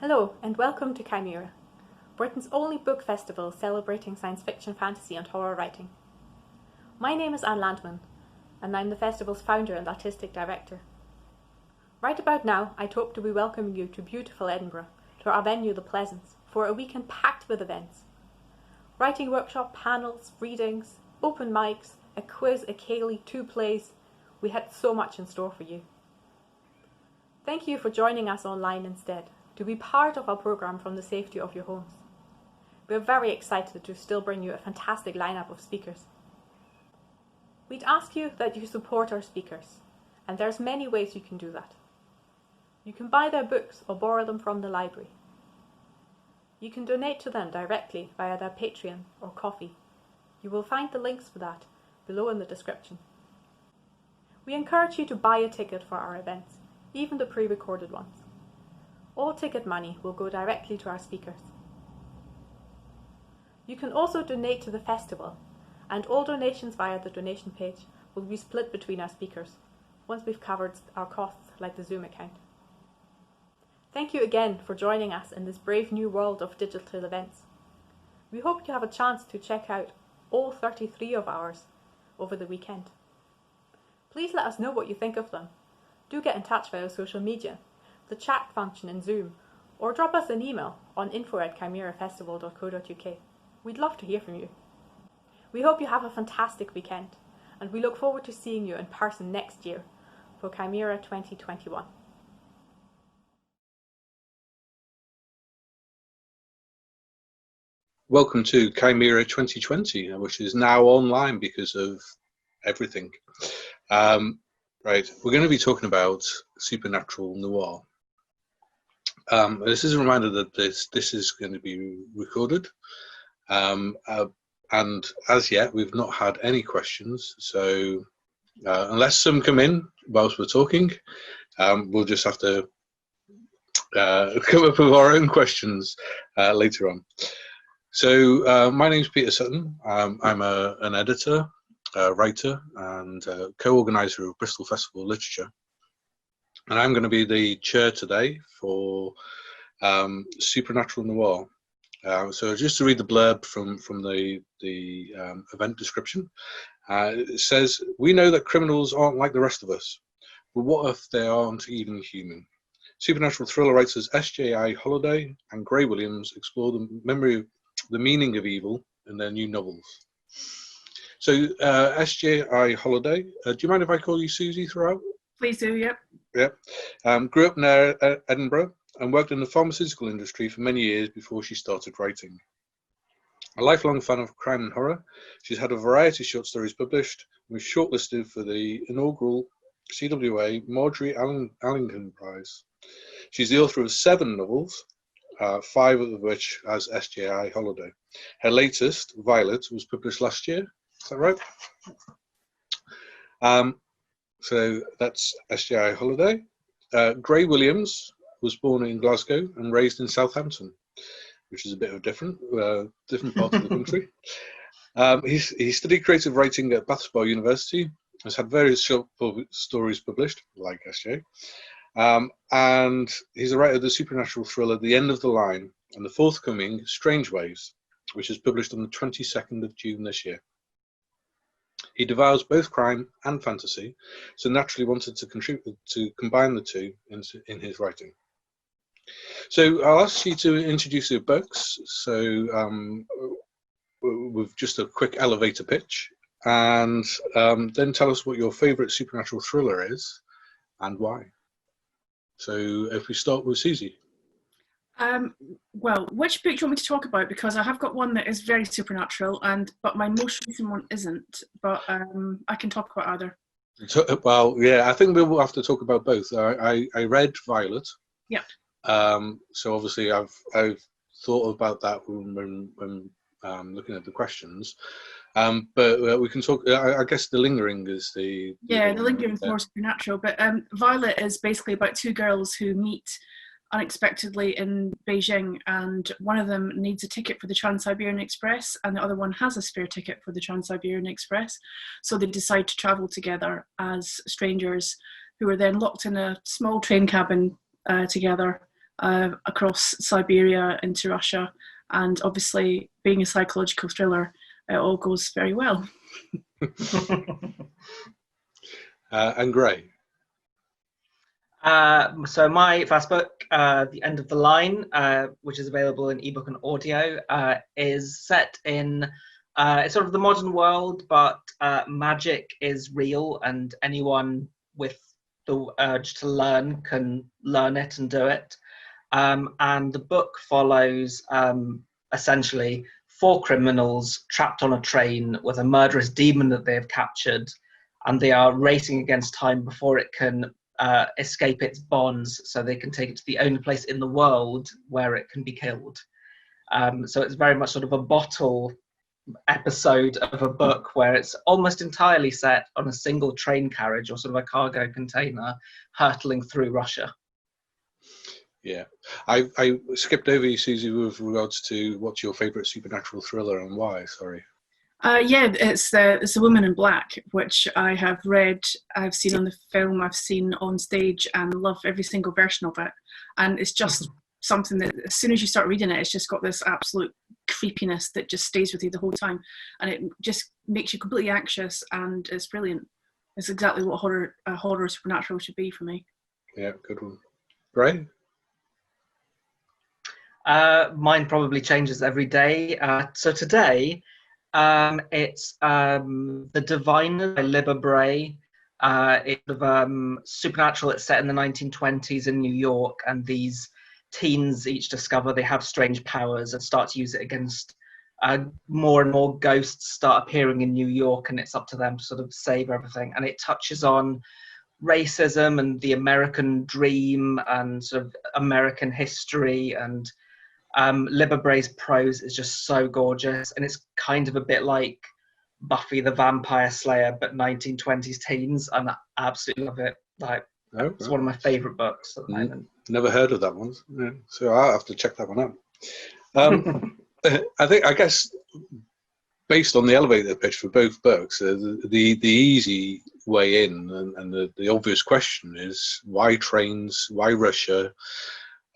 Hello and welcome to Cymera, Britain's only book festival celebrating science fiction, fantasy and horror writing. My name is Anne Landman and I'm the festival's founder and artistic director. Right about now, I'd hope to be welcoming you to beautiful Edinburgh, to our venue The Pleasance, for a weekend packed with events. Writing workshop, panels, readings, open mics, a quiz, a ceilidh, 2 plays. We had so much in store for you. Thank you for joining us online instead, to be part of our programme from the safety of your homes. We're very excited to still bring you a fantastic lineup of speakers. We'd ask you that you support our speakers, and there's many ways you can do that. You can buy their books or borrow them from the library. You can donate to them directly via their Patreon or Ko-fi. You will find the links for that below in the description. We encourage you to buy a ticket for our events, even the pre-recorded ones. All ticket money will go directly to our speakers. You can also donate to the festival, and all donations via the donation page will be split between our speakers, once we've covered our costs like the Zoom account. Thank you again for joining us in this brave new world of digital events. We hope you have a chance to check out all 33 of ours over the weekend. Please let us know what you think of them. Do get in touch via social media, the chat function in Zoom, or drop us an email on info@chimerafestival.co.uk. We'd love to hear from you. We hope you have a fantastic weekend, and we look forward to seeing you in person next year for Cymera 2021. Welcome to Cymera 2020, which is now online because of everything. Right, we're going to be talking about supernatural noir. This is a reminder that this is going to be recorded, and as yet we've not had any questions, so unless some come in whilst we're talking, we'll just have to come up with our own questions later on. So my name's Peter Sutton. I'm an editor, writer and co-organiser of Bristol Festival of Literature. And I'm going to be the chair today for Supernatural Noir. So just to read the blurb from the event description, it says, "We know that criminals aren't like the rest of us, but what if they aren't even human? Supernatural thriller writers S.J.I. Holliday and Gray Williams explore the meaning of evil in their new novels." So S.J.I. Holliday, do you mind if I call you Susie throughout? Please do, yep. Yep. Grew up near Edinburgh and worked in the pharmaceutical industry for many years before she started writing. A lifelong fan of crime and horror, she's had a variety of short stories published and was shortlisted for the inaugural CWA Marjorie Allingham Prize. She's the author of 7 novels, 5 of which as S.J.I. Holliday. Her latest, Violet, was published last year. Is that right? So that's S.J.I. Holliday. Gray Williams was born in Glasgow and raised in Southampton, which is a bit of a different part of the country. He studied creative writing at Bath University, has had various short stories published, like S.J. And he's a writer of the supernatural thriller The End of the Line and the forthcoming Strange Ways, which is published on the 22nd of June this year. He devours both crime and fantasy, so naturally wanted to combine the two in his writing. So I'll ask you to introduce your books, so with just a quick elevator pitch, and then tell us what your favourite supernatural thriller is and why. So if we start with Susie. Well, which book do you want me to talk about? Because I have got one that is very supernatural, but my most recent one isn't. But I can talk about either. Well, yeah, I think we'll have to talk about both. I read Violet. Yeah. So obviously I've thought about that when looking at the questions. But we can talk. I guess The Lingering is the. Yeah, The Lingering is more supernatural. But Violet is basically about 2 girls who meet unexpectedly in Beijing, and one of them needs a ticket for the Trans-Siberian Express and the other one has a spare ticket for the Trans-Siberian Express, so they decide to travel together as strangers who are then locked in a small train cabin together across Siberia into Russia. And obviously, being a psychological thriller, it all goes very well. And Gray. So my first book, The End of the Line, which is available in ebook and audio, is set in it's sort of the modern world, but magic is real, and anyone with the urge to learn can learn it and do it. And the book follows essentially 4 criminals trapped on a train with a murderous demon that they have captured, and they are racing against time before it can escape its bonds, so they can take it to the only place in the world where it can be killed. So it's very much sort of a bottle episode of a book where it's almost entirely set on a single train carriage or sort of a cargo container hurtling through Russia. Yeah, I skipped over you, Susie, with regards to what's your favourite supernatural thriller and why. Sorry. Yeah, it's The Woman in Black, which I have read, I've seen on the film, I've seen on stage, and love every single version of it. And it's just something that as soon as you start reading it, it's just got this absolute creepiness that just stays with you the whole time, and it just makes you completely anxious, and it's brilliant. It's exactly what horror supernatural should be for me. Yeah, good one. Gray? Mine probably changes every day. So today, it's The Diviner by Libba Bray. It's sort of supernatural. It's set in the 1920s in New York, and these teens each discover they have strange powers and start to use it against more and more ghosts start appearing in New York, and it's up to them to sort of save everything. And it touches on racism and the American dream and sort of American history, and Libba Bray's prose is just so gorgeous, and it's kind of a bit like Buffy the Vampire Slayer, but 1920s teens, and I absolutely love it. Like, it's one of my favourite books at the moment. Never heard of that one, yeah, so I'll have to check that one out. I guess based on the elevator pitch for both books, the easy way in and the obvious question is why trains, why Russia?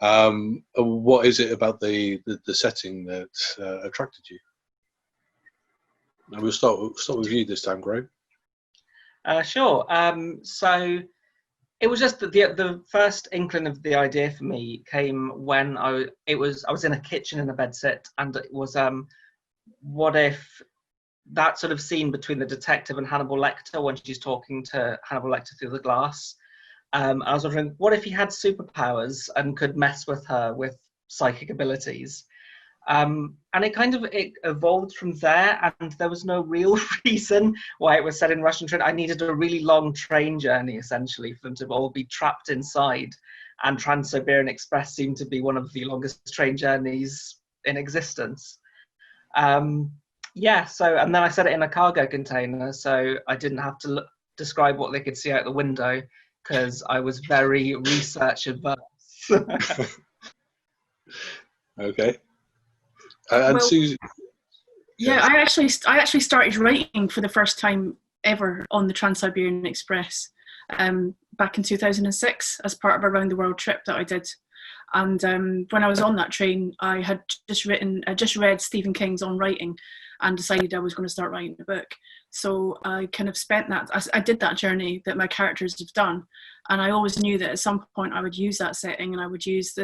What is it about the setting that attracted you? And we'll start with you this time, Greg. Sure. So it was just that the first inkling of the idea for me came when I was in a kitchen in a bedsit, and it was what if that sort of scene between the detective and Hannibal Lecter when she's talking to Hannibal Lecter through the glass. I was wondering, what if he had superpowers and could mess with her with psychic abilities? And it evolved from there, and there was no real reason why it was set in Russian train. I needed a really long train journey, essentially, for them to all be trapped inside, and Trans-Siberian Express seemed to be one of the longest train journeys in existence. And then I set it in a cargo container, so I didn't have to describe what they could see out the window, because I was very research adverse. Okay. And Susie. Yeah, I actually started writing for the first time ever on the Trans-Siberian Express back in 2006 as part of a round the world trip that I did. And when I was on that train, I had just read Stephen King's On Writing and decided I was going to start writing a book. So I kind of spent that, I did that journey that my characters have done. And I always knew that at some point I would use that setting, and I would use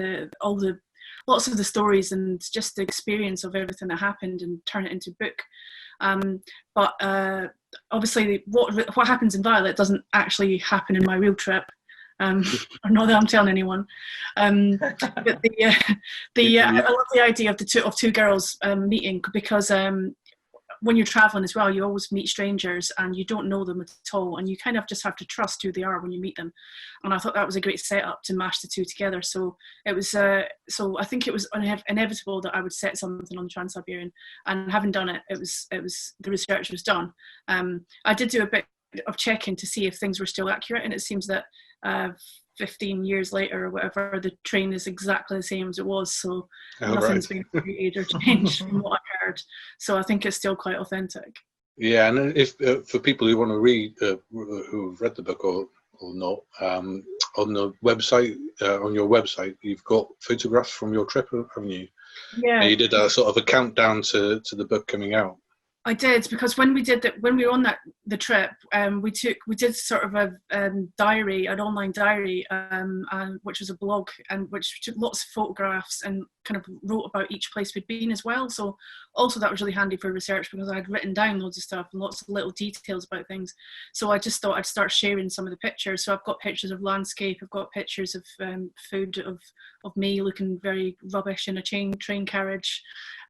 lots of the stories and just the experience of everything that happened and turn it into book. But obviously what happens in Violet doesn't actually happen in my real trip. Or not that I'm telling anyone. But I love the idea of two girls meeting, because when you're traveling as well, you always meet strangers and you don't know them at all, and you kind of just have to trust who they are when you meet them. And I thought that was a great setup to mash the two together. So it was. So I think it was inevitable that I would set something on the Trans-Siberian, and having done it, it was the research was done. I did do a bit of checking to see if things were still accurate, and it seems that 15 years later or whatever, the train is exactly the same as it was, so nothing's been created or changed from what I heard. So I think it's still quite authentic. Yeah, and if for people who want to read, who've read the book or not, on the website, on your website, you've got photographs from your trip, haven't you? Yeah. And you did a sort of a countdown to the book coming out. I did, because when we were on the trip, we did sort of a diary, an online diary, and which was a blog, and which took lots of photographs and kind of wrote about each place we'd been as well. So also that was really handy for research, because I had written down loads of stuff and lots of little details about things. So I just thought I'd start sharing some of the pictures. So I've got pictures of landscape, I've got pictures of food, of me looking very rubbish in a train carriage,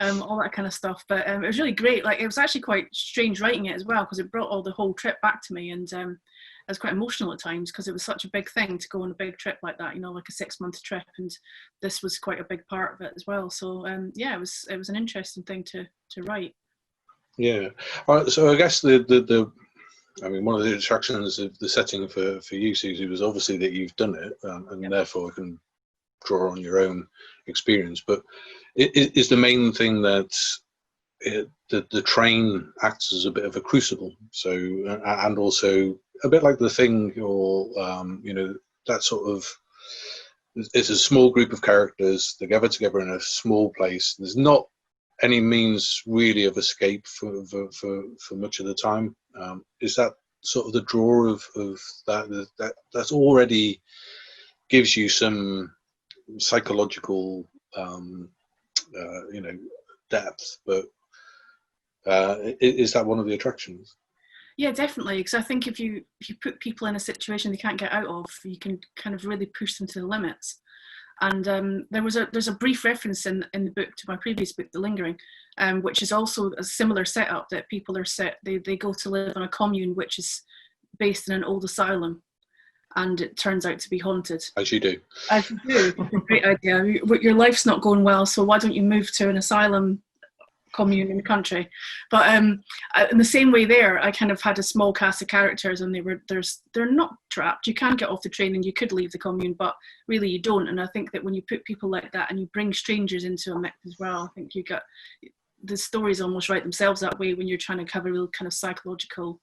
all that kind of stuff. But it was really great. Like, it was actually quite strange writing it as well, because it brought all the whole trip back to me, and I was quite emotional at times, because it was such a big thing to go on a big trip like that, you know, like a 6-month trip, and this was quite a big part of it as well. So yeah, it was an interesting thing to write. Yeah. All right, so I guess I mean, one of the attractions of the setting for you, Susie, was obviously that you've done it, and therefore can draw on your own experience. But is the main thing that the train acts as a bit of a crucible, so and also a bit like The Thing, or you know, that sort of, it's a small group of characters, they gather together in a small place. There's not any means really of escape for much of the time. Is that sort of the draw of that's already gives you some psychological you know, depth, but is that one of the attractions? Yeah, definitely, because I think if you put people in a situation they can't get out of, you can kind of really push them to the limits. And there's a brief reference in the book to my previous book, The Lingering, which is also a similar setup, that people are they go to live on a commune which is based in an old asylum, and it turns out to be haunted. As you do. As you do. It's a great idea. Your life's not going well, so why don't you move to an asylum commune in the country? But in the same way there, I kind of had a small cast of characters, and they're not trapped. You can get off the train and you could leave the commune, but really you don't. And I think that when you put people like that and you bring strangers into a mix as well, I think you got the stories almost write themselves that way when you're trying to cover real kind of psychological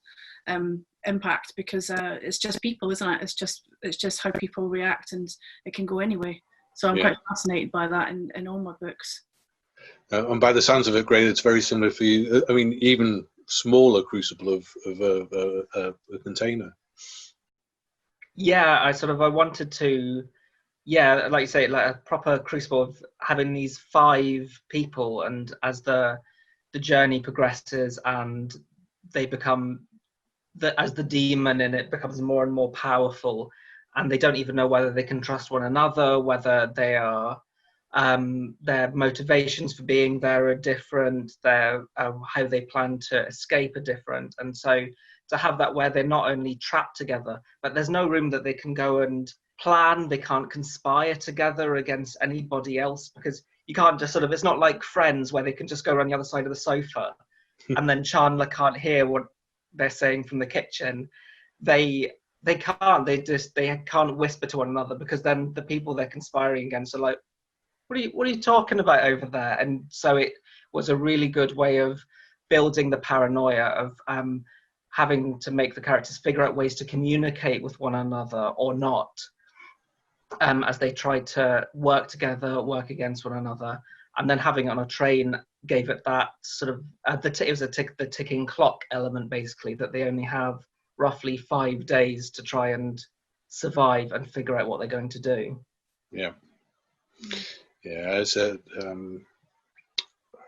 impact, because it's just people, isn't it? It's just how people react, and it can go anyway. So I'm quite fascinated by that in all my books. And by the sounds of it, Greg, it's very similar for you. I mean, even smaller crucible of a container. Yeah, I wanted to, like you say, like a proper crucible of having these 5 people, and as the journey progresses and they become as the demon in it becomes more and more powerful, and they don't even know whether they can trust one another, whether they are their motivations for being there are different, their how they plan to escape are different. And so to have that where they're not only trapped together, but there's no room that they can go and plan, they can't conspire together against anybody else, because you can't just sort of, it's not like Friends where they can just go around the other side of the sofa and then Chandler can't hear what they're saying from the kitchen. They can't whisper to one another, because then the people they're conspiring against are like, what are you talking about over there? And so it was a really good way of building the paranoia of having to make the characters figure out ways to communicate with one another or not, as they tried to work together, work against one another. And then having it on a train gave it that sort of the ticking clock element, basically, that they only have roughly 5 days to try and survive and figure out what they're going to do. Yeah, it's a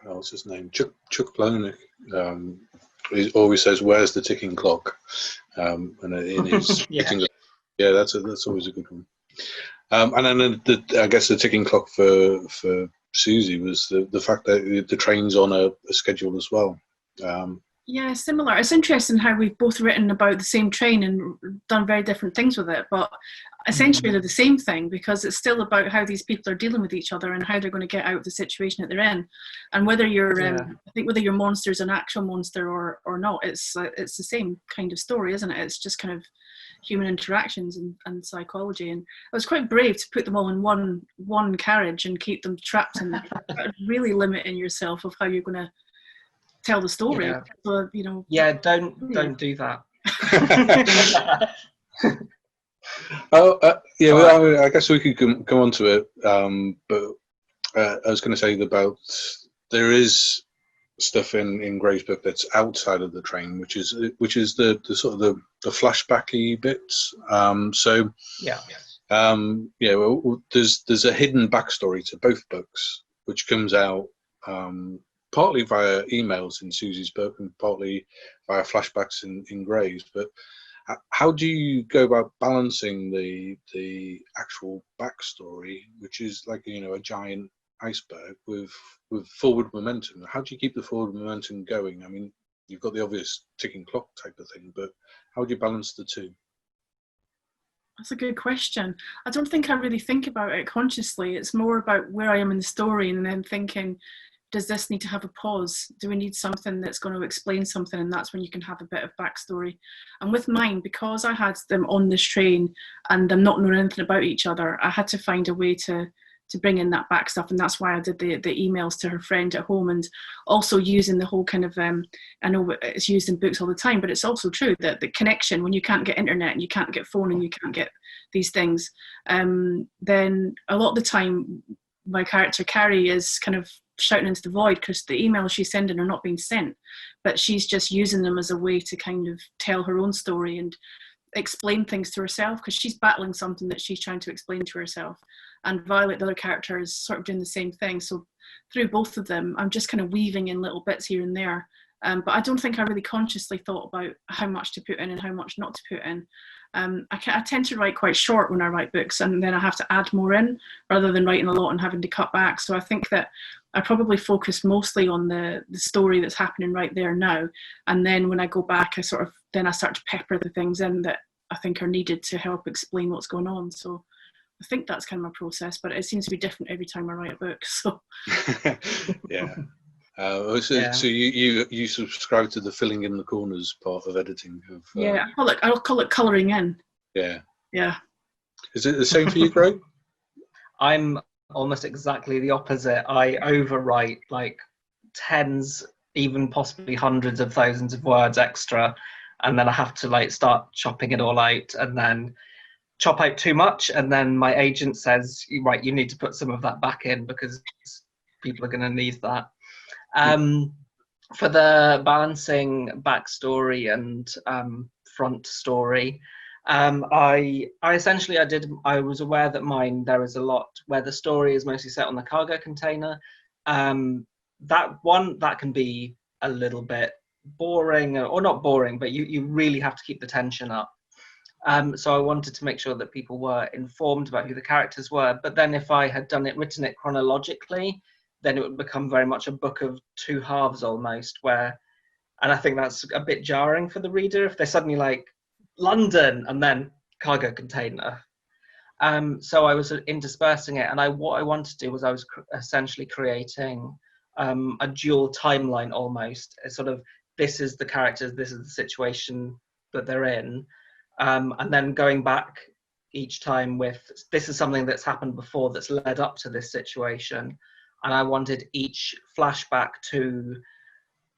what's his name? Chuck Palahniuk. He always says, "Where's the ticking clock?" And in his that's always a good one. And then I guess the ticking clock for Susie was the fact that the train's on a schedule as well. Yeah, similar. It's interesting how we've both written about the same train and done very different things with it, but essentially they're the same thing, because it's still about how these people are dealing with each other and how they're going to get out of the situation that they're in. And whether you're, I think whether your monster's an actual monster or not, it's the same kind of story, isn't it? It's just kind of human interactions and psychology. And it was quite brave to put them all in one carriage and keep them trapped in that, really limiting yourself of how you're going to tell the story. So, don't do that. Yeah, So well, I mean, I guess we could come on to it, but I was going to say about there is stuff in Gray's book that's outside of the train, which is the sort of the flashbacky bits. yeah. Yeah, well, there's a hidden backstory to both books, which comes out partly via emails in Susie's book and partly via flashbacks in Gray's. But how do you go about balancing the actual backstory, which is like a giant iceberg with forward momentum? How do you keep the forward momentum going? I mean, you've got the obvious ticking clock type of thing, but how do you balance the two? That's a good question. I don't think I really think about it consciously. It's more about where I am in the story and then thinking, does this need to have a pause? Do we need something that's going to explain something? And that's when you can have a bit of backstory. And with mine, because I had them on this train and them not knowing anything about each other, I had to find a way to bring in that back stuff. And that's why I did the emails to her friend at home, and also using the whole kind of, I know it's used in books all the time, but it's also true that the connection, when you can't get internet and you can't get phone and you can't get these things, then a lot of the time my character Carrie is kind of shouting into the void because the emails she's sending are not being sent, but she's just using them as a way to kind of tell her own story and explain things to herself, because she's battling something that she's trying to explain to herself. And Violet, the other character, is sort of doing the same thing. So through both of them, I'm just kind of weaving in little bits here and there. But I don't think I really consciously thought about how much to put in and how much not to put in. I tend to write quite short when I write books, and then I have to add more in rather than writing a lot and having to cut back. So I think that I probably focus mostly on the story that's happening right there now. And then when I go back, I start to pepper the things in that I think are needed to help explain what's going on. So I think that's kind of my process, but it seems to be different every time I write a book. So Yeah. Yeah. So you subscribe to the filling in the corners part of editing? Yeah, I'll call it colouring in. Yeah. Yeah. Is it the same for you, Greg? I'm almost exactly the opposite. I overwrite like tens, even possibly hundreds of thousands of words extra, and then I have to like start chopping it all out, and then chop out too much, and then my agent says, right, you need to put some of that back in because people are going to need that. For the balancing backstory and front story, I essentially I was aware that mine, there is a lot where the story is mostly set on the cargo container. That can be a little bit boring, or not boring, but you really have to keep the tension up. So I wanted to make sure that people were informed about who the characters were. But then if I had written it chronologically, then it would become very much a book of two halves almost, and I think that's a bit jarring for the reader if they're suddenly like London and then cargo container. So I was interspersing it, and what I wanted to do was I was essentially creating a dual timeline almost. It's sort of, this is the characters, this is the situation that they're in. And then going back each time with, this is something that's happened before that's led up to this situation. And I wanted each flashback to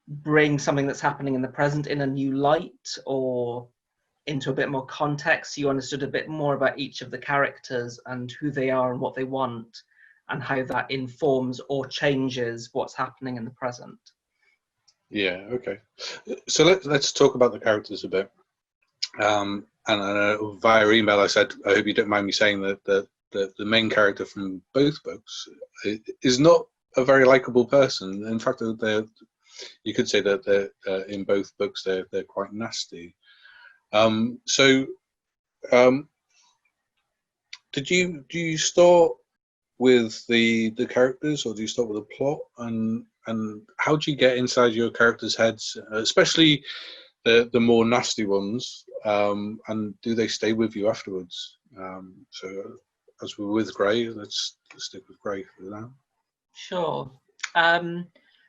bring something that's happening in the present in a new light, or into a bit more context. So you understood a bit more about each of the characters and who they are and what they want, and how that informs or changes what's happening in the present. Yeah, okay. So let's talk about the characters a bit. And via email, I said, I hope you don't mind me saying that the main character from both books is not a very likable person. In fact, you could say that they're in both books they're quite nasty. Do you start with the characters, or do you start with a plot? And how do you get inside your characters' heads, especially the more nasty ones? And do they stay with you afterwards? So as we're with Gray, let's stick with Gray for now. Sure.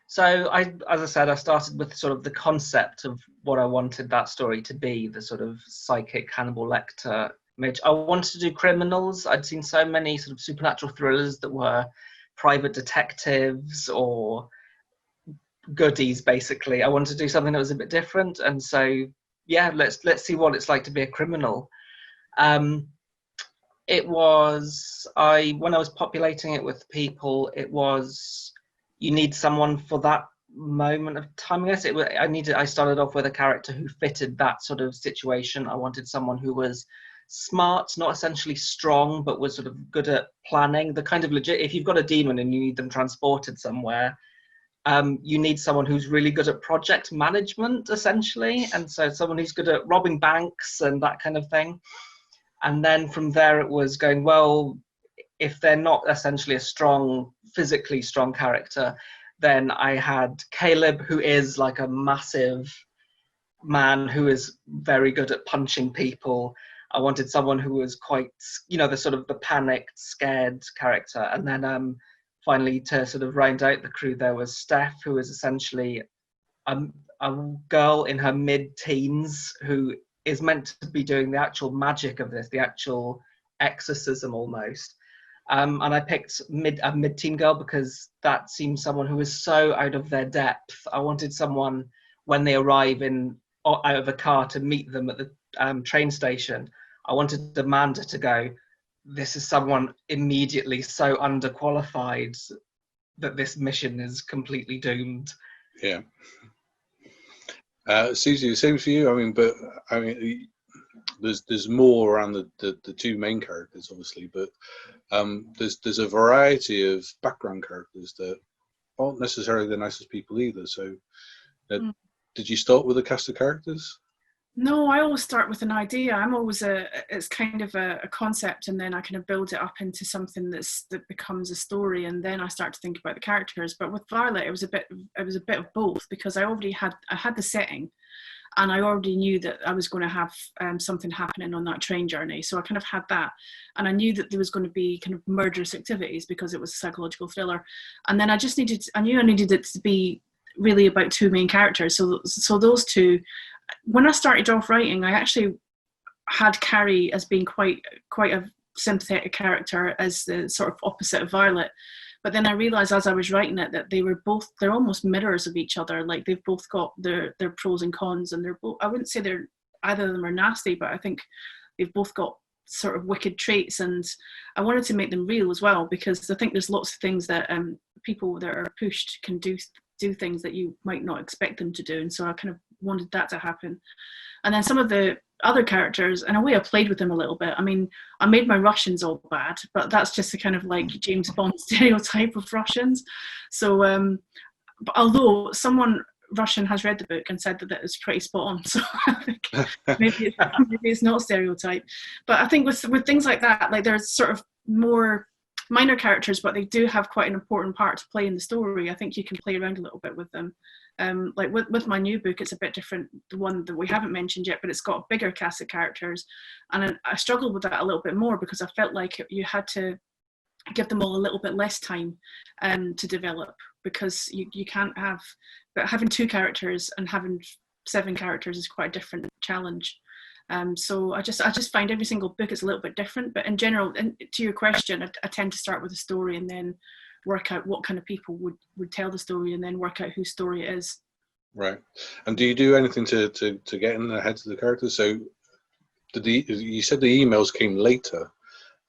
So as I said, I started with sort of the concept of what I wanted that story to be, the sort of psychic Hannibal Lecter image. I wanted to do criminals. I'd seen so many sort of supernatural thrillers that were private detectives or goodies, basically. I wanted to do something that was a bit different, and so yeah, let's see what it's like to be a criminal. It was, when I was populating it with people, it was, you need someone for that moment of time. I guess I started off with a character who fitted that sort of situation. I wanted someone who was smart, not essentially strong, but was sort of good at planning. The kind of legit, if you've got a demon and you need them transported somewhere, you need someone who's really good at project management, essentially. And so someone who's good at robbing banks and that kind of thing. And then from there it was going, well, if they're not essentially a physically strong character, then I had Caleb, who is like a massive man who is very good at punching people. I wanted someone who was quite, the sort of the panicked, scared character. And then finally, to sort of round out the crew, there was Steph, who is essentially a girl in her mid-teens who is meant to be doing the actual magic of this, the actual exorcism almost. And I picked a mid-teen girl because that seemed someone who was so out of their depth. I wanted someone, when they arrive out of a car to meet them at the train station, I wanted Amanda to go, this is someone immediately so underqualified that this mission is completely doomed. Yeah. Susie, the same for you. There's more around the two main characters, obviously, but there's a variety of background characters that aren't necessarily the nicest people either. So, did you start with a cast of characters? No, I always start with an idea. I'm always it's kind of a concept, and then I kind of build it up into something that becomes a story, and then I start to think about the characters. But with Violet, it was a bit of both, because I had the setting, and I already knew that I was going to have something happening on that train journey. So I kind of had that, and I knew that there was going to be kind of murderous activities because it was a psychological thriller. And then I knew I needed it to be really about two main characters. So those two. When I started off writing, I actually had Carrie as being quite a sympathetic character, as the sort of opposite of Violet. But then I realised as I was writing it that they're almost mirrors of each other. Like, they've both got their pros and cons, and they're both, I wouldn't say either of them are nasty, but I think they've both got sort of wicked traits, and I wanted to make them real as well, because I think there's lots of things that people that are pushed can do things that you might not expect them to do, and so I kind of wanted that to happen. And then some of the other characters, in a way, I played with them a little bit. I mean, I made my Russians all bad, but that's just a kind of like James Bond stereotype of Russians. So but although someone Russian has read the book and said that it was pretty spot on, so I think maybe it's not stereotype. But I think with things like that, like, there's sort of more minor characters, but they do have quite an important part to play in the story. I think you can play around a little bit with them. Like with my new book, it's a bit different, the one that we haven't mentioned yet, but it's got a bigger cast of characters, and I struggled with that a little bit more, because I felt like you had to give them all a little bit less time to develop, because you can't have, but having two characters and having 7 characters is quite a different challenge. So I just find every single book is a little bit different, but in general, and to your question, I tend to start with a story and then work out what kind of people would tell the story, and then work out whose story it is. Right. And do you do anything to get in the heads of the characters? So you said the emails came later,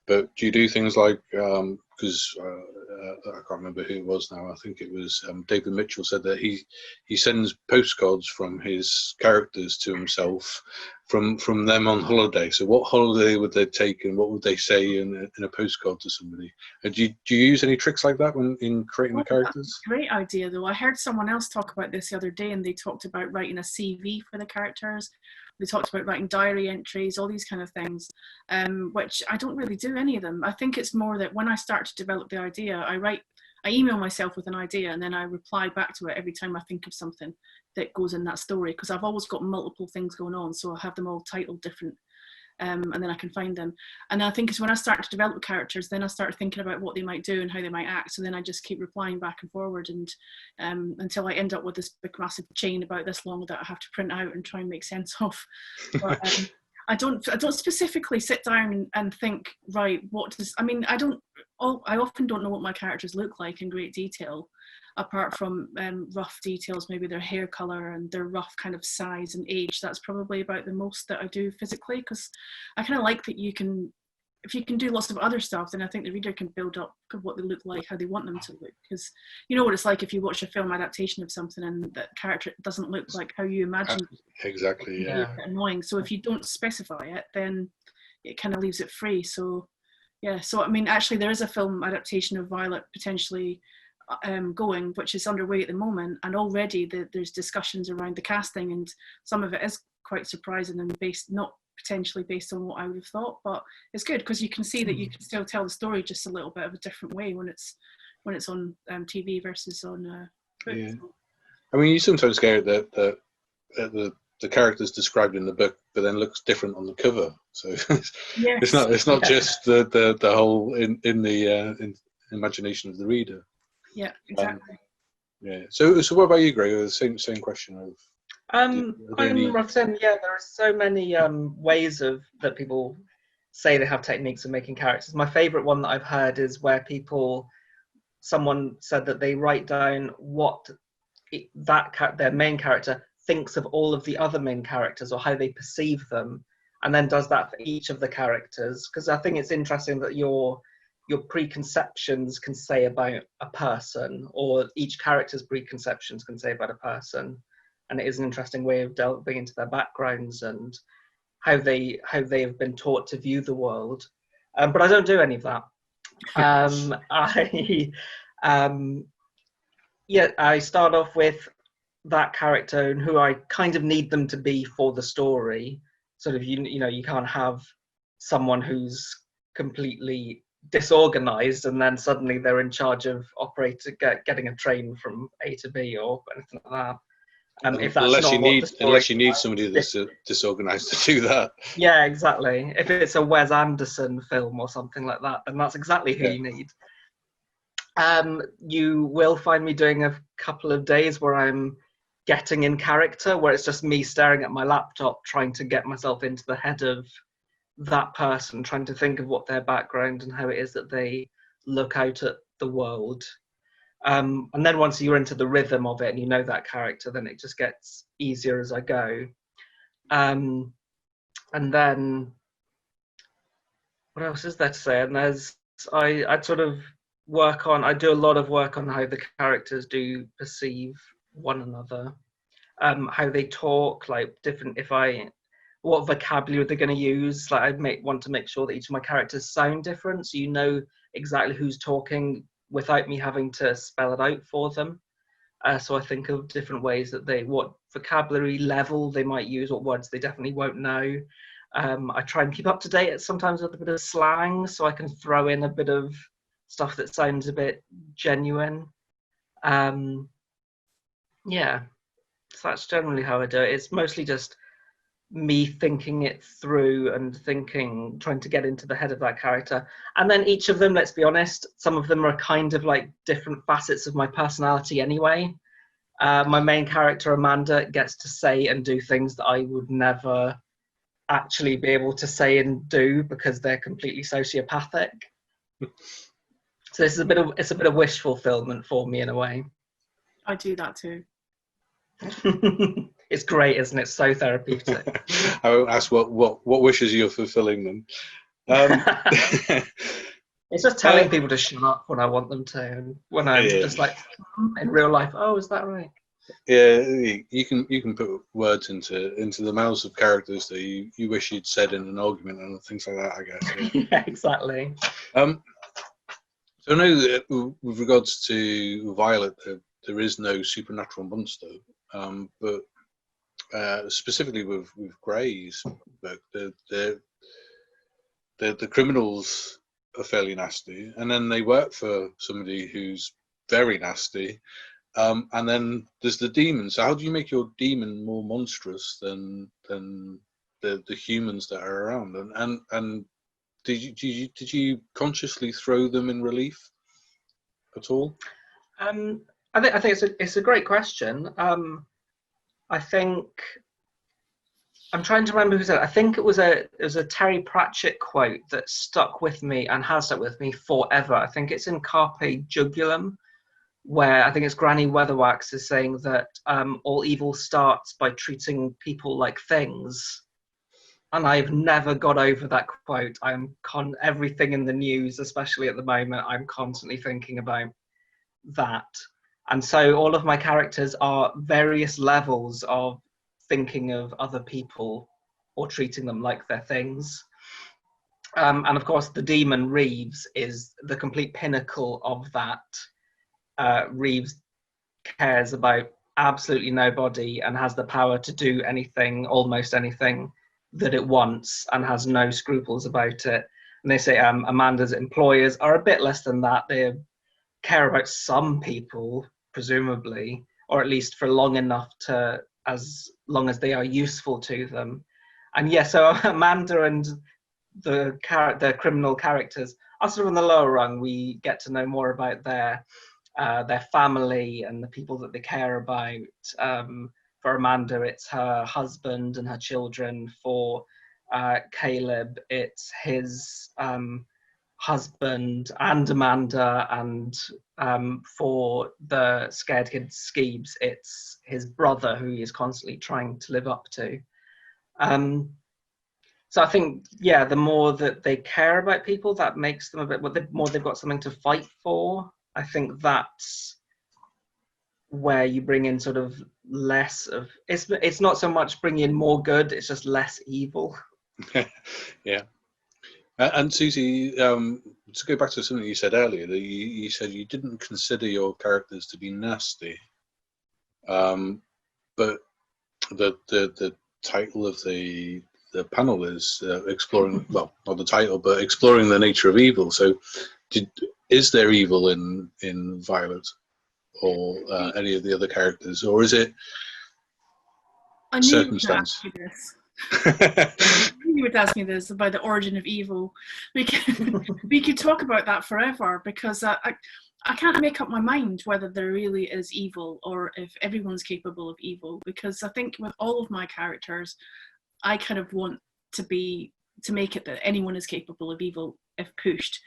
but do you do things like, because I can't remember who it was now, I think it was David Mitchell said that he sends postcards from his characters to himself from them on holiday. So what holiday would they take, and what would they say in a postcard to somebody? Do you use any tricks like that in creating the characters? That's a great idea, though. I heard someone else talk about this the other day, and they talked about writing a CV for the characters. They talked about writing diary entries, all these kind of things, which I don't really do any of them. I think it's more that when I start to develop the idea, I email myself with an idea, and then I reply back to it every time I think of something that goes in that story, because I've always got multiple things going on, so I have them all titled different, and then I can find them. And I think it's when I start to develop characters, then I start thinking about what they might do and how they might act, so then I just keep replying back and forward, and until I end up with this big massive chain about this long that I have to print out and try and make sense of. But I don't specifically sit down and think, right, I often don't know what my characters look like in great detail, apart from rough details, maybe their hair color and their rough kind of size and age. That's probably about the most that I do physically, because I kind of like that you can if you can do lots of other stuff, then I think the reader can build up what they look like, how they want them to look. Because you know what it's like if you watch a film adaptation of something and that character doesn't look like how you imagined. Exactly. Yeah. It's annoying. So if you don't specify it, then it kind of leaves it free. So yeah. So I mean, actually, there is a film adaptation of Violet potentially going, which is underway at the moment, and already there's discussions around the casting, and some of it is quite surprising and not potentially based on what I would have thought, but it's good because you can see that you can still tell the story just a little bit of a different way when it's on TV versus on book. Yeah. I mean, you sometimes get that the character's described in the book, but then looks different on the cover. So Yes. it's not just the whole in the imagination of the reader. Yeah, exactly. Yeah. So what about you, Greg? Same question of. I'm saying, yeah, there are so many ways that people say they have techniques of making characters. My favourite one that I've heard is where someone said that they write down what their main character thinks of all of the other main characters or how they perceive them, and then does that for each of the characters. Because I think it's interesting that your preconceptions can say about a person, or each character's preconceptions can say about a person. And it is an interesting way of delving into their backgrounds and how they have been taught to view the world. But I don't do any of that. I start off with that character and who I kind of need them to be for the story. Sort of, you can't have someone who's completely disorganized and then suddenly they're in charge of getting a train from A to B or anything like that. If that's unless you need somebody that's disorganized to do that. Yeah, exactly. If it's a Wes Anderson film or something like that, then that's exactly who you need. You will find me doing a couple of days where I'm getting in character, where it's just me staring at my laptop, trying to get myself into the head of that person, trying to think of what their background and how it is that they look out at the world. And then once you're into the rhythm of it and you know that character, then it just gets easier as I go. And then what else is there to say? And I sort of I do a lot of work on how the characters do perceive one another, how they talk, like what vocabulary they're going to use. Like I want to make sure that each of my characters sound different, so you know exactly who's talking without me having to spell it out for them. So I think of different ways that what vocabulary level they might use, what words they definitely won't know. I try and keep up to date sometimes with a bit of slang, so I can throw in a bit of stuff that sounds a bit genuine. Yeah, so that's generally how I do it. It's mostly just me thinking it through and trying to get into the head of that character. And then each of them, let's be honest, some of them are kind of like different facets of my personality anyway. My main character, Amanda, gets to say and do things that I would never actually be able to say and do because they're completely sociopathic. So it's a bit of wish fulfillment for me in a way. I do that too. It's great, isn't it? So therapeutic. I won't ask what wishes you're fulfilling then. It's just telling people to shut up when I want them to, and when I'm just like in real life. Oh, is that right? Yeah, you can put words into the mouths of characters that you wish you'd said in an argument and things like that, I guess. Yeah, yeah, exactly. So I know that with regards to Violet, there is no supernatural monster, but specifically with Gray's book, the criminals are fairly nasty, and then they work for somebody who's very nasty, and then there's the demons. So how do you make your demon more monstrous than the humans that are around? And did you consciously throw them in relief at all? I think it's a great question. I think I'm trying to remember who said it. I think it was a Terry Pratchett quote that stuck with me and has stuck with me forever. I think it's in Carpe Jugulum, where I think it's Granny Weatherwax is saying that all evil starts by treating people like things. And I've never got over that quote. Everything in the news, especially at the moment, I'm constantly thinking about that. And so all of my characters are various levels of thinking of other people or treating them like they're things. And of course, the demon Reeves is the complete pinnacle of that. Reeves cares about absolutely nobody and has the power to do anything, almost anything, that it wants, and has no scruples about it. And they say Amanda's employers are a bit less than that. They care about some people, presumably, or at least for long enough to, as long as they are useful to them. And yeah, so Amanda and the criminal characters are sort of on the lower rung. We get to know more about their family and the people that they care about. For Amanda, it's her husband and her children. For Caleb, it's his husband and Amanda. And for the scared kid Skeebs, it's his brother who he is constantly trying to live up to. So I think, yeah, the more that they care about people, that makes them a bit, the more they've got something to fight for. I think that's where you bring in sort of less of, it's not so much bringing in more good, it's just less evil. Yeah. And Susie, to go back to something you said earlier, that you said you didn't consider your characters to be nasty, but the title of the panel is exploring, well, not the title, but exploring the nature of evil. So, is there evil in Violet or any of the other characters, or is it circumstance? You would ask me this about the origin of evil. We could talk about that forever, because I can't make up my mind whether there really is evil or if everyone's capable of evil, because I think with all of my characters, I kind of want to make it that anyone is capable of evil if pushed,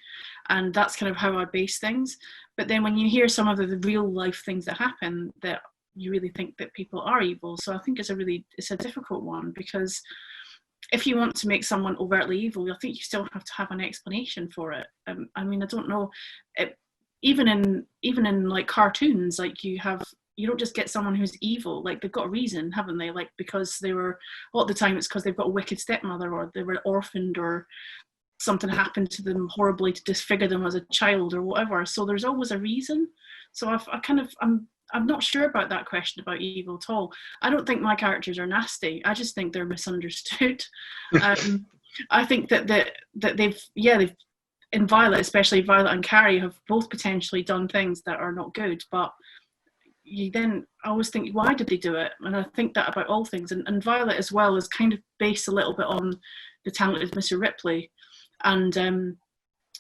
and that's kind of how I base things. But then when you hear some of the real life things that happen, that you really think that people are evil. So I think it's a difficult one, because if you want to make someone overtly evil, I think you still have to have an explanation for it. I mean, I don't know, even in like cartoons, like you don't just get someone who's evil, like they've got a reason, haven't they? Like, because they were, a lot of the time it's because they've got a wicked stepmother, or they were orphaned, or something happened to them horribly to disfigure them as a child, or whatever. So there's always a reason. So I'm not sure about that question about evil at all. I don't think my characters are nasty. I just think they're misunderstood. I think that they've in Violet, especially Violet and Carrie, have both potentially done things that are not good, but you then always think, why did they do it? And I think that about all things. And Violet as well is kind of based a little bit on the talented Mr. Ripley. And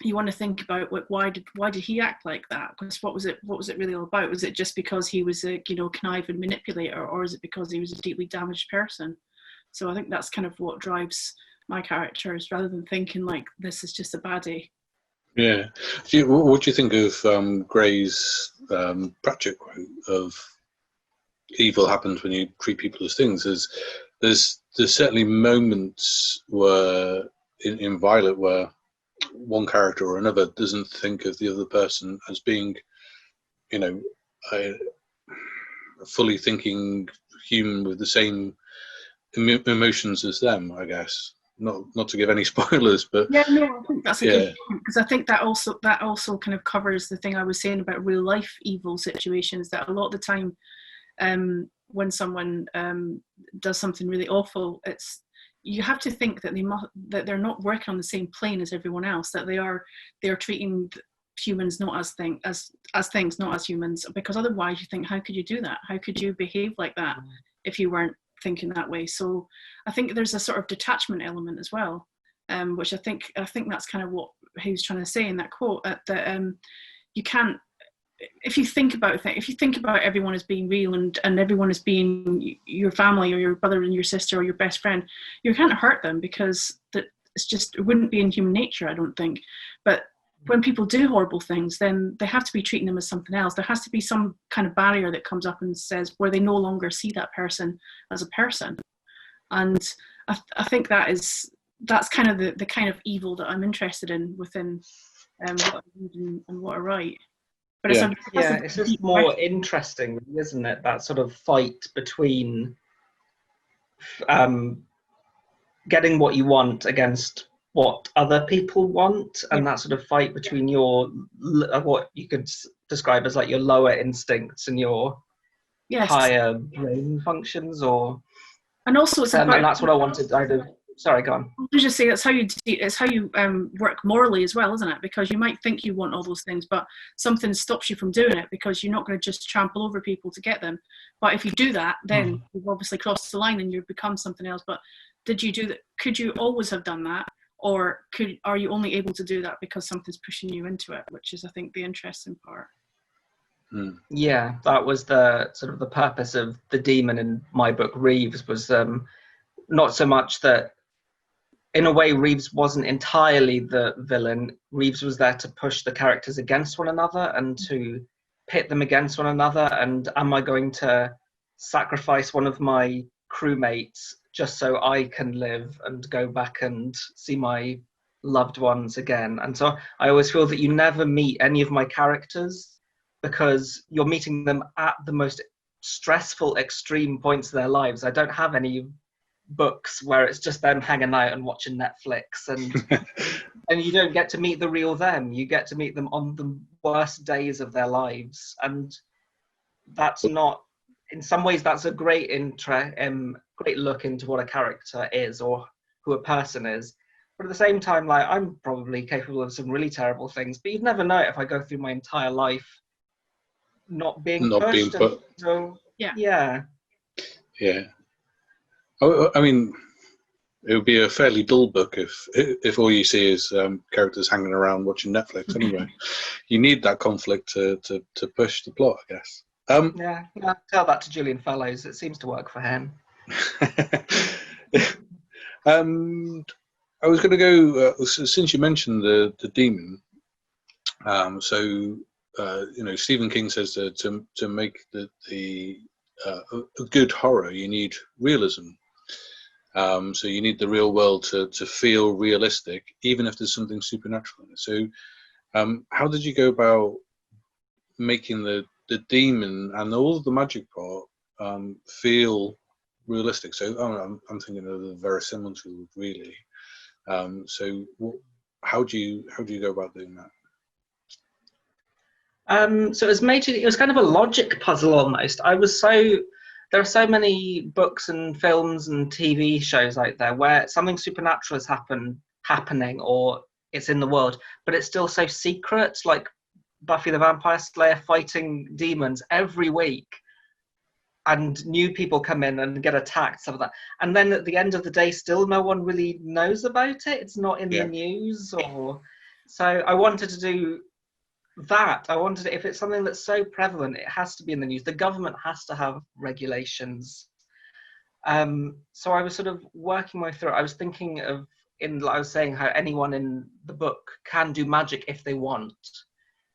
you want to think about why did he act like that? Because what was it really all about? Was it just because he was a conniving manipulator, or is it because he was a deeply damaged person? So I think that's kind of what drives my characters, rather than thinking like this is just a baddie. Yeah. What do you think of Gray's Pratchett quote of evil happens when you treat people as things? There's certainly moments where in Violet where one character or another doesn't think of the other person as being, a fully thinking human with the same emotions as them, I guess. Not to give any spoilers, but yeah, no, I think that's a good point, because I think that also kind of covers the thing I was saying about real life evil situations, that a lot of the time when someone does something really awful, you have to think that that they're not working on the same plane as everyone else, that they are treating humans not as things, not as humans, because otherwise you think, how could you do that? How could you behave like that if you weren't thinking that way? So I think there's a sort of detachment element as well, which I think that's kind of what he was trying to say in that quote, that you can't, if you think about everyone as being real and everyone as being your family or your brother and your sister or your best friend, you can't hurt them, because it wouldn't be in human nature, I don't think. But when people do horrible things, then they have to be treating them as something else. There has to be some kind of barrier that comes up and says, where they no longer see that person as a person. And I think that's kind of the kind of evil that I'm interested in within what I read and what I write. But Yeah. It's just more interesting, isn't it? That sort of fight between getting what you want against what other people want, and that sort of fight between your what you could describe as like your lower instincts and your higher brain functions, and also it's about, and that's what I wanted. Sorry, go on. I was just say that's how you work morally as well, isn't it? Because you might think you want all those things, but something stops you from doing it because you're not going to just trample over people to get them. But if you do that, then you've obviously crossed the line and you've become something else. But did you do that? Could you always have done that, or are you only able to do that because something's pushing you into it? Which is, I think, the interesting part. Yeah, that was the sort of the purpose of the demon in my book Reeves, was not so much that, in a way, Reeves wasn't entirely the villain. Reeves was there to push the characters against one another and to pit them against one another. And am I going to sacrifice one of my crewmates just so I can live and go back and see my loved ones again? And so I always feel that you never meet any of my characters because you're meeting them at the most stressful, extreme points of their lives. I don't have any books where it's just them hanging out and watching Netflix, and you don't get to meet the real them. You get to meet them on the worst days of their lives, and that's not, in some ways, that's a great great look into what a character is or who a person is. But at the same time, like, I'm probably capable of some really terrible things, but you'd never know it if I go through my entire life not being pushed. So yeah. I mean, it would be a fairly dull book if all you see is characters hanging around watching Netflix. Anyway, you need that conflict to push the plot, I guess. Yeah, tell that to Julian Fellows. It seems to work for him. I was going to go since you mentioned the demon. Stephen King says that to make a good horror, you need realism. So you need the real world to feel realistic, even if there's something supernatural in it. So how did you go about making the demon and all of the magic part feel realistic? So I'm thinking of the verisimilitude, really. How do you go about doing that? So it was kind of a logic puzzle almost. There are so many books and films and TV shows out there where something supernatural is happening or it's in the world, but it's still so secret, like Buffy the Vampire Slayer fighting demons every week, and new people come in and get attacked, stuff like that. And then at the end of the day, still no one really knows about it. It's not in the news, so I wanted to do that. If it's something that's so prevalent, it has to be in the news. The government has to have regulations. So I was sort of working my way through it. I was thinking of, I was saying how anyone in the book can do magic if they want.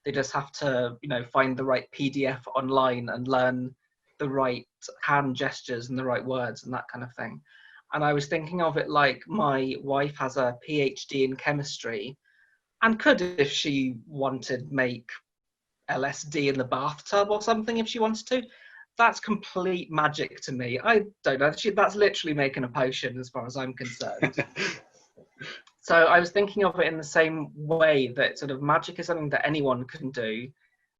They just have to, find the right PDF online and learn the right hand gestures and the right words and that kind of thing. And I was thinking of it like my wife has a PhD in chemistry and could, if she wanted, make LSD in the bathtub or something if she wanted to. That's complete magic to me. I don't know. That's literally making a potion as far as I'm concerned. So I was thinking of it in the same way, that sort of magic is something that anyone can do.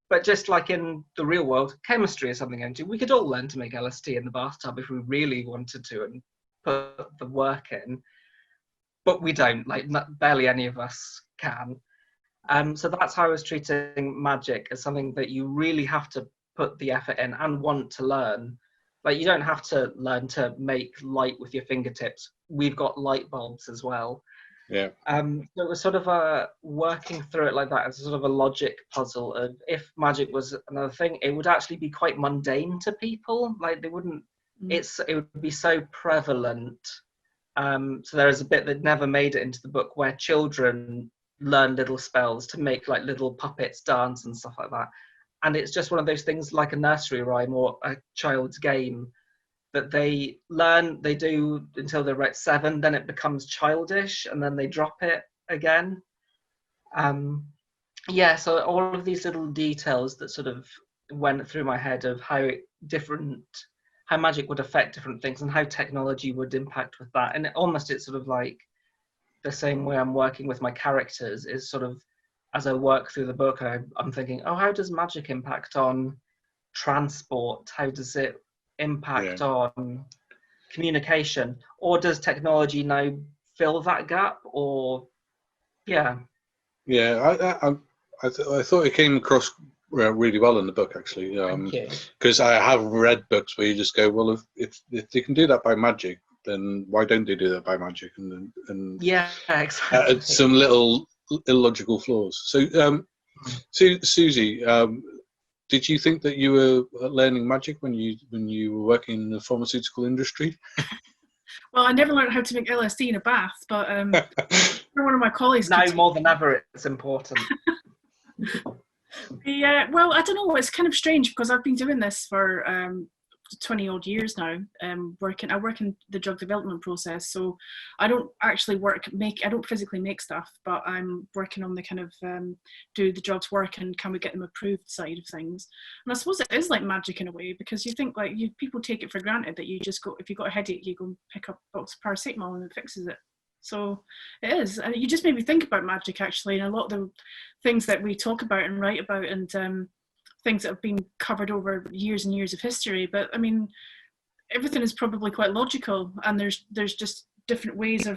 But just like in the real world, chemistry is something we could all learn to make LSD in the bathtub if we really wanted to and put the work in. But we don't, barely any of us can. So that's how I was treating magic, as something that you really have to put the effort in and want to learn. Like, you don't have to learn to make light with your fingertips. We've got light bulbs as well. Yeah. So it was sort of working through it like that as a sort of a logic puzzle. Of if magic was another thing, it would actually be quite mundane to people. Like, they wouldn't. It would be so prevalent. So there is a bit that never made it into the book where children learn little spells to make like little puppets dance and stuff like that. And it's just one of those things, like a nursery rhyme or a child's game, but they do until they're about 7, then it becomes childish, and then they drop it again. So all of these little details that sort of went through my head of how magic would affect different things and how technology would impact with that. And it's sort of like the same way I'm working with my characters is sort of, as I work through the book, I'm thinking, oh, how does magic impact on transport? How does it impact on communication? Or does technology now fill that gap? Or I thought it came across really well in the book, actually, because I have read books where you just go, well, if they can do that by magic, then why don't they do that by magic? And exactly. Some little illogical flaws. So, Susie, did you think that you were learning magic when you were working in the pharmaceutical industry? Well, I never learned how to make LSD in a bath, but one of my colleagues. Now more than ever, it's important. Well, I don't know. It's kind of strange because I've been doing this for 20 odd years now. I work in the drug development process, so I don't actually I don't physically make stuff, but I'm working on the kind of do the drugs work and can we get them approved side of things. And I suppose it is like magic in a way, because you think like people take it for granted that you just go, if you've got a headache, you go and pick up a box of paracetamol and it fixes it. So it is, and you just made me think about magic actually, and a lot of the things that we talk about and write about, and things that have been covered over years and years of history. But I mean, everything is probably quite logical, and there's just different ways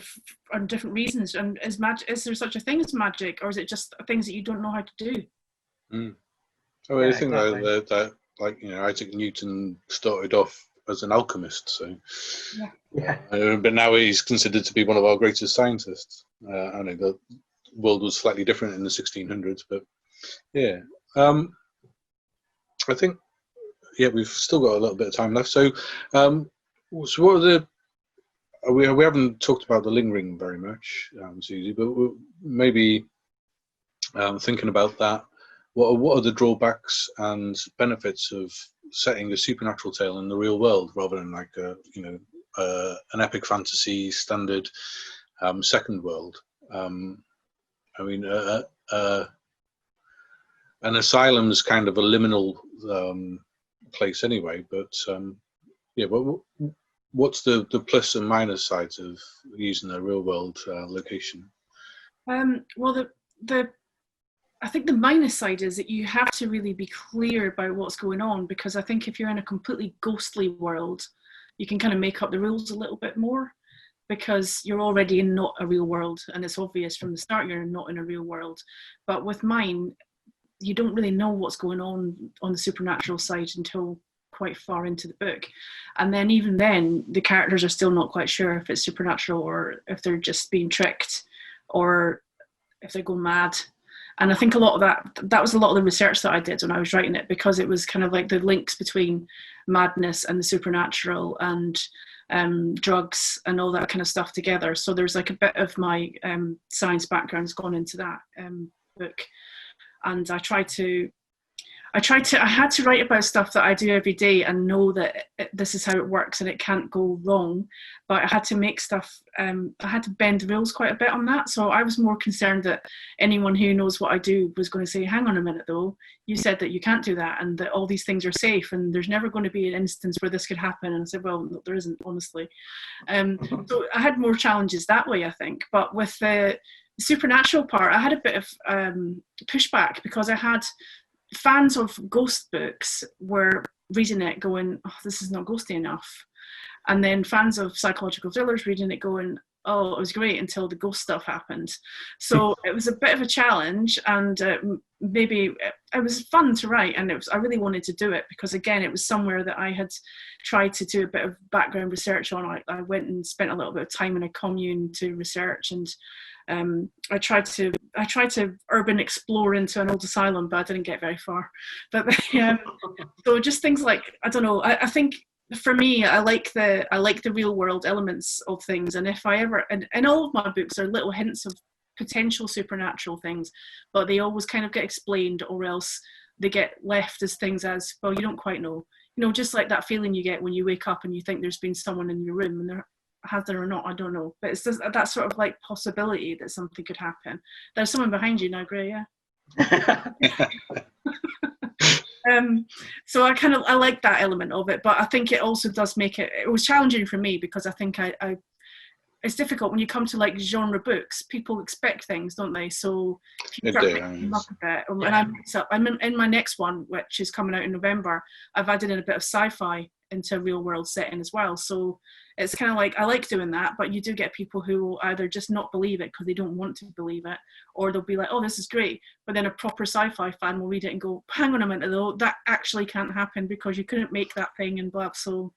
and different reasons. And is there such a thing as magic, or is it just things that you don't know how to do? I think that like Isaac Newton started off as an alchemist, so but now he's considered to be one of our greatest scientists. I know the world was slightly different in the 1600s, but I think we've still got a little bit of time left. So, so what are we haven't talked about the lingering very much, Susie, but maybe thinking about that. What are the drawbacks and benefits of setting a supernatural tale in the real world rather than like an epic fantasy standard second world? I mean, an asylum's kind of a liminal place anyway, but what's the plus and minus sides of using a real world location? Well, I think the minus side is that you have to really be clear about what's going on, because I think if you're in a completely ghostly world, you can kind of make up the rules a little bit more, because you're already in not a real world, and it's obvious from the start you're not in a real world. But with mine, you don't really know what's going on the supernatural side until quite far into the book. And then even then, the characters are still not quite sure if it's supernatural or if they're just being tricked or if they're going mad. And I think a lot of that was a lot of the research that I did when I was writing it, because it was kind of like the links between madness and the supernatural and drugs and all that kind of stuff together. So there's like a bit of my science background's gone into that book. And I had to write about stuff that I do every day and know that this is how it works and it can't go wrong. But I had to make stuff, I had to bend the rules quite a bit on that. So I was more concerned that anyone who knows what I do was going to say, hang on a minute though, you said that you can't do that and that all these things are safe and there's never going to be an instance where this could happen. And I said, well, no, there isn't, honestly. So I had more challenges that way, I think. But with the supernatural part, I had a bit of pushback, because I had fans of ghost books were reading it going, oh, this is not ghosty enough. And then fans of psychological thrillers reading it going, oh, it was great until the ghost stuff happened. So it was a bit of a challenge, and maybe it was fun to write, and I really wanted to do it because, again, it was somewhere that I had tried to do a bit of background research on. I went and spent a little bit of time in a commune to research, and I tried to urban explore into an old asylum, but I didn't get very far. But so just things like, I don't know, I think for me, I like the real world elements of things. And if I ever, and all of my books are little hints of potential supernatural things, but they always kind of get explained, or else they get left as things as, well, you don't quite know. just like that feeling you get when you wake up and you think there's been someone in your room, and there has there or not, I don't know. But it's just that sort of like possibility that something could happen. There's someone behind you now, Gray, yeah. So I like that element of it, but I think it also does make it was challenging for me, because I think it's difficult when you come to like genre books. People expect things, don't they? So if you start mixing them up a bit, and I'm in my next one, which is coming out in November, I've added in a bit of sci-fi into a real world setting as well. So it's kind of like, I like doing that, but you do get people who will either just not believe it because they don't want to believe it, or they'll be like, oh, this is great, but then a proper sci-fi fan will read it and go, hang on a minute though, that actually can't happen because you couldn't make that thing and blah. So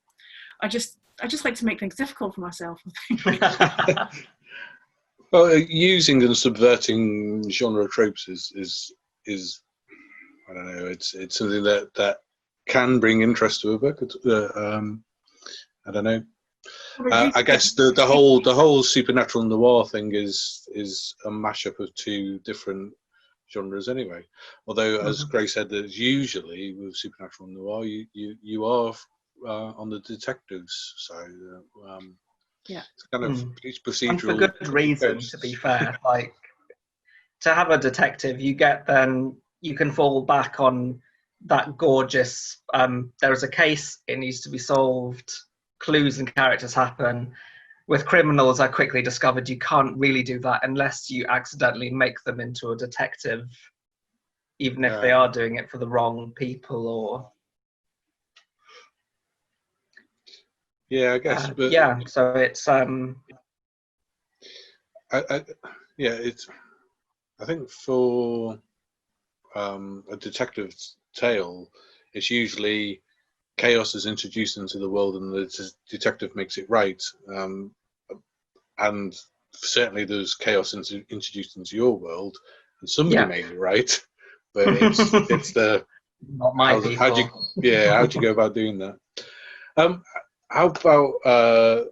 I just like to make things difficult for myself, I think. Well, using and subverting genre tropes is I don't know. It's something that can bring interest to a book. I don't know. I guess the whole supernatural noir thing is a mashup of two different genres anyway. Although, as Gray said, that usually with supernatural noir, you are on the detectives side. Yeah, it's kind of procedural. And for good reason, to be fair. Like, to have a detective, you can fall back on that gorgeous. There is a case; it needs to be solved. Clues and characters happen. With criminals, I quickly discovered you can't really do that unless you accidentally make them into a detective, even if they are doing it for the wrong people or. Yeah, I guess. But yeah, so it's it's. I think for a detective tale, it's usually chaos is introduced into the world, and the detective makes it right. And certainly, there's chaos introduced into your world, and somebody made it right. But it's the not my people. How do you go about doing that? How about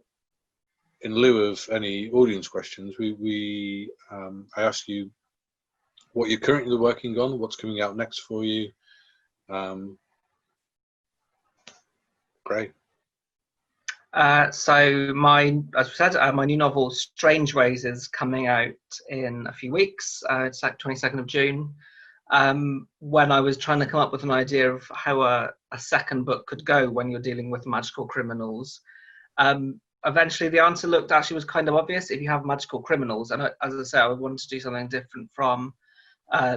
in lieu of any audience questions, I ask you what you're currently working on, what's coming out next for you. Great. So as we said, my new novel Strange Ways is coming out in a few weeks. It's like 22nd of June. When I was trying to come up with an idea of how a second book could go when you're dealing with magical criminals, eventually the answer was kind of obvious. If you have magical criminals, and as I say, I wanted to do something different from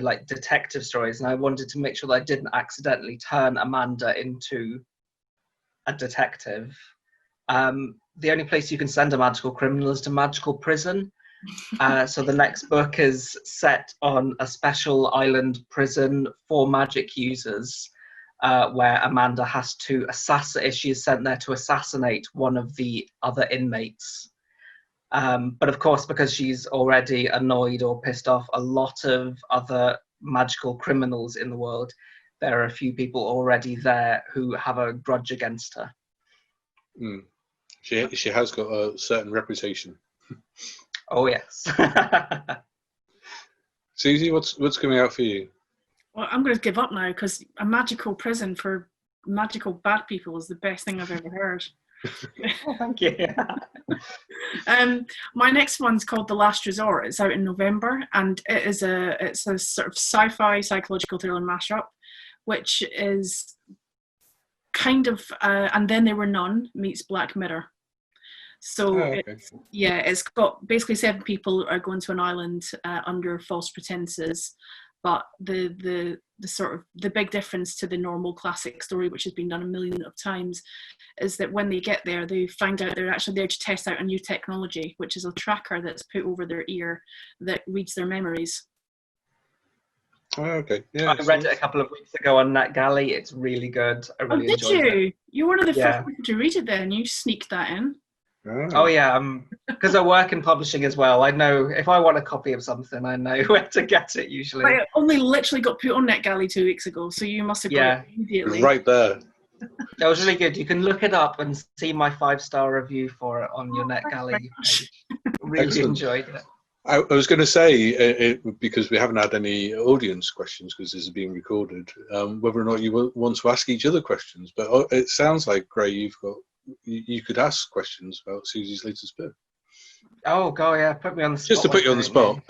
like detective stories, and I wanted to make sure that I didn't accidentally turn Amanda into a detective. The only place you can send a magical criminal is to magical prison. So the next book is set on a special island prison for magic users, where Amanda has to she is sent there to assassinate one of the other inmates. But of course, because she's already annoyed or pissed off a lot of other magical criminals in the world, there are a few people already there who have a grudge against her. She has got a certain reputation. Oh yes. Susie, what's coming out for you? Well, I'm going to give up now, because a magical prison for magical bad people is the best thing I've ever heard. Thank you. My next one's called The Last Resort. It's out in November, and it's a sort of sci-fi psychological thriller mashup, which is kind of And Then There Were None meets Black Mirror. So it's got basically 7 people are going to an island under false pretenses, but the sort of the big difference to the normal classic story, which has been done a million of times, is that when they get there, they find out they're actually there to test out a new technology, which is a tracker that's put over their ear that reads their memories. Oh, okay. Yeah, I read it a couple of weeks ago on NetGalley. It's really good. I really enjoyed it. Did you? You're one of the first people to read it then. You sneaked that in. Oh yeah, because I work in publishing as well. I know if I want a copy of something, I know where to get it usually. But it only literally got put on NetGalley 2 weeks ago, so you must have got it immediately. Right there. That was really good. You can look it up and see my 5-star review for it on your NetGalley page. Really enjoyed it. I was going to say, because we haven't had any audience questions because this is being recorded, whether or not you want to ask each other questions. But it sounds like, Gray, you could ask questions about Susie's latest book. Oh, God, yeah, put me on the spot. Just to put you on the spot.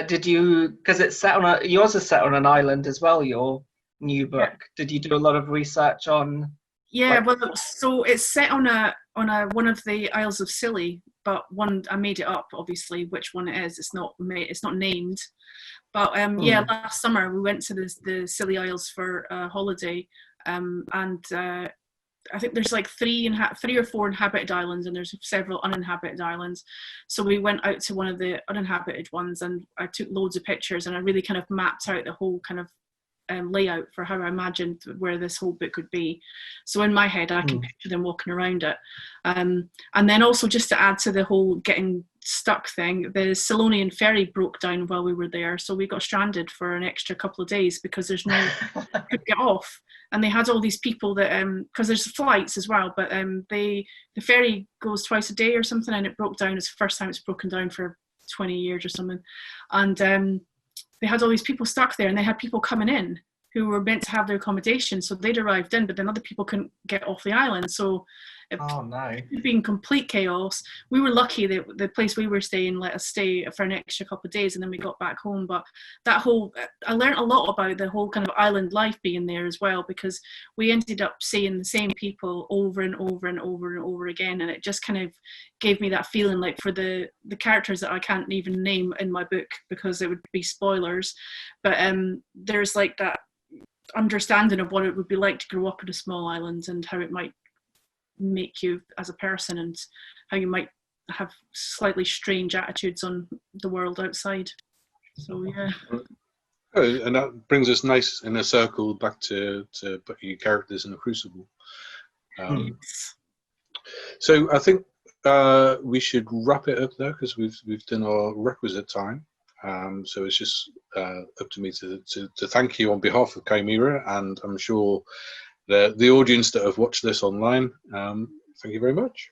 Did you, because it's set on yours is set on an island as well, your new book. Yeah. Did you do a lot of research on? Yeah, well, so it's set on one of the Isles of Scilly, but one I made it up, obviously, which one it is. It's not named. But yeah, last summer we went to the Scilly Isles for a holiday, and I think there's like three or four inhabited islands, and there's several uninhabited islands. So we went out to one of the uninhabited ones, and I took loads of pictures, and I really kind of mapped out the whole kind of layout for how I imagined where this whole book would be. So in my head, I can picture them walking around it. And then also, just to add to the whole getting stuck thing, the Selonian ferry broke down while we were there, so we got stranded for an extra couple of days because there's no could get off. And they had all these people that because there's flights as well, but the ferry goes twice a day or something, and it broke down. It's the first time it's broken down for 20 years or something. And they had all these people stuck there, and they had people coming in who were meant to have their accommodation, so they'd arrived in, but then other people couldn't get off the island. So it being complete chaos. We were lucky that the place we were staying let us stay for an extra couple of days, and then we got back home. But I learned a lot about the whole kind of island life being there as well, because we ended up seeing the same people over and over and over and over again, and it just kind of gave me that feeling like for the characters that I can't even name in my book because it would be spoilers, but there's like that understanding of what it would be like to grow up in a small island and how it might make you as a person, and how you might have slightly strange attitudes on the world outside. So yeah. And that brings us nice in a circle back to putting your characters in a crucible. So I think we should wrap it up there because we've done our requisite time. So it's just up to me to thank you on behalf of Cymera, and I'm sure the audience that have watched this online, thank you very much.